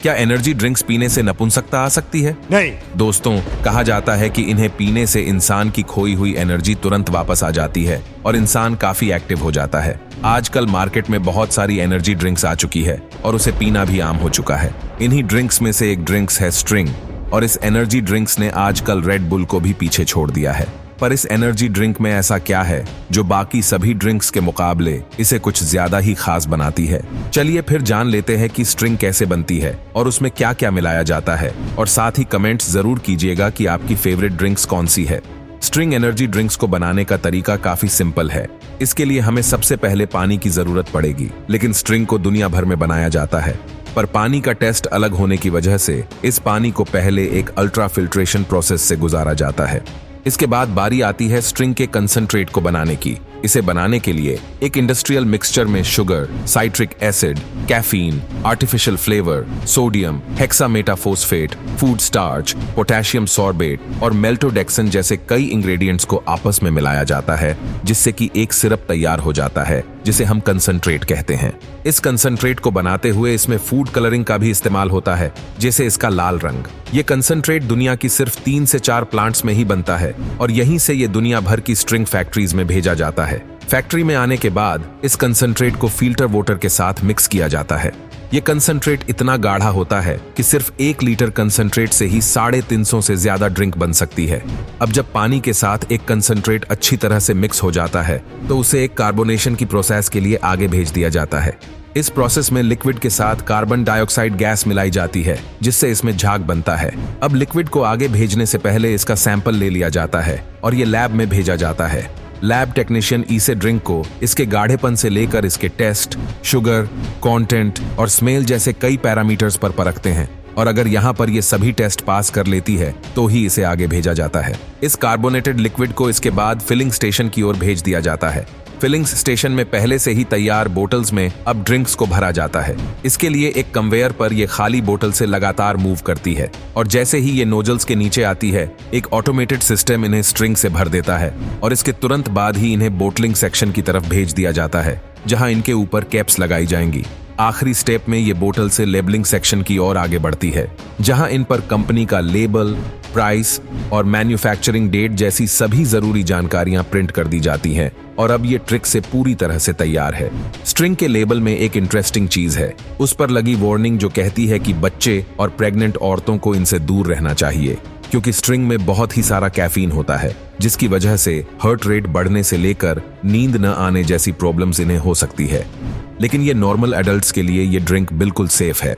क्या energy drinks पीने से नपुंसकता आ सकती है? नहीं। दोस्तों, कहा जाता है कि इन्हें पीने से इंसान की खोई हुई एनर्जी तुरंत वापस आ जाती है और इंसान काफी एक्टिव हो जाता है। आजकल मार्केट में बहुत सारी एनर्जी ड्रिंक्स आ चुकी है और उसे पीना भी आम हो चुका है। इन्हीं ड्रिंक्स में से एक ड्रिंक्स है स्ट्रिंग, और इस एनर्जी ड्रिंक्स ने आजकल रेड बुल को भी पीछे छोड़ दिया है। पर इस एनर्जी ड्रिंक में ऐसा क्या है जो बाकी सभी ड्रिंक्स के मुकाबले इसे कुछ ज्यादा ही खास बनाती है? चलिए फिर जान लेते हैं कि स्ट्रिंग कैसे बनती है और उसमें क्या क्या मिलाया जाता है, और साथ ही कमेंट्स जरूर कीजिएगा कि आपकी फेवरेट ड्रिंक्स कौन सी है। स्ट्रिंग एनर्जी ड्रिंक्स को बनाने का तरीका काफी सिंपल है। इसके लिए हमें सबसे पहले पानी की जरूरत पड़ेगी, लेकिन स्ट्रिंग को दुनिया भर में बनाया जाता है। पर पानी का टेस्ट अलग होने की वजह से इस पानी को पहले एक अल्ट्रा फिल्ट्रेशन प्रोसेस से गुजारा जाता है। इसके बाद बारी आती है स्ट्रिंग के कंसंट्रेट को बनाने की। इसे बनाने के लिए एक इंडस्ट्रियल मिक्सचर में sugar, citric acid, caffeine, artificial flavour, sodium, hexametaphosphate, food starch, potassium sorbate और मेल्टोडेक्सन जैसे कई इंग्रेडिएंट्स को आपस में मिलाया जाता है, जिससे कि एक सिरप तैयार हो जाता है जिसे हम कंसंट्रेट कहते हैं। इस कंसंट्रेट को बनाते हुए इसमें फूड कलरिंग का भी इस्तेमाल होता है, जैसे इसका लाल रंग। ये कंसंट्रेट दुनिया की सिर्फ 3 से 4 प्लांट्स में ही बनता है और यहीं से ये दुनिया भर की स्ट्रिंग फैक्ट्रीज में भेजा जाता है। फैक्ट्री में आने के बाद इस कंसंट्रेट को फिल्टर वाटर के साथ मिक्स किया जाता है। ये कंसंट्रेट इतना गाढ़ा होता है कि सिर्फ 1 लीटर कंसंट्रेट से ही 350 से ज्यादा ड्रिंक बन सकती है। अब जब पानी के साथ एक कंसंट्रेट अच्छी तरह से मिक्स हो जाता है तो उसे एक कार्बोनेशन की प्रोसेस के लिए आगे भेज दिया जाता है। इस प्रोसेस में लिक्विड के साथ कार्बन डाइऑक्साइड गैस मिलाई जाती है, जिससे इसमें झाग बनता है। अब लिक्विड को आगे भेजने से पहले इसका सैंपल ले लिया जाता है और ये लैब में भेजा जाता है। लैब टेक्नीशियन इसे ड्रिंक को इसके गाढ़ेपन से लेकर इसके टेस्ट, शुगर, कंटेंट और स्मेल जैसे कई पैरामीटर्स पर परखते हैं, और अगर यहाँ पर ये सभी टेस्ट पास कर लेती है तो ही इसे आगे भेजा जाता है। इस कार्बोनेटेड लिक्विड को इसके बाद फिलिंग स्टेशन की ओर भेज दिया जाता है। फिलिंग स्टेशन में पहले से ही तैयार बोतल्स में अब ड्रिंक्स को भरा जाता है। इसके लिए एक कन्वेयर पर यह खाली बोतल से लगातार मूव करती है, और जैसे ही ये नोजल्स के नीचे आती है एक ऑटोमेटेड सिस्टम इन्हें स्ट्रिंग से भर देता है, और इसके तुरंत बाद ही इन्हें बोटलिंग सेक्शन की तरफ भेज दिया जाता है, जहां इनके ऊपर कैप्स लगाई जाएंगी। आखिरी स्टेप में ये बोतल से लेबलिंग सेक्शन की ओर आगे बढ़ती है, जहां इन पर कंपनी का लेबल, प्राइस और मैन्युफैक्चरिंग डेट जैसी सभी जरूरी जानकारियां प्रिंट कर दी जाती हैं, और अब ये ट्रिक से पूरी तरह से तैयार है। स्ट्रिंग के लेबल में एक इंटरेस्टिंग चीज है। उस पर लगी वार्निंग जो कहती है कि बच्चे और प्रेग्नेंट औरतों को इनसे दूर रहना चाहिए, क्योंकि स्ट्रिंग में बहुत ही सारा कैफीन होता है, जिसकी वजह से हार्ट रेट बढ़ने से लेकर नींद न आने जैसी प्रॉब्लम्स इन्हें हो सकती है। लेकिन ये नॉर्मल एडल्ट्स के लिए ये ड्रिंक बिल्कुल सेफ है।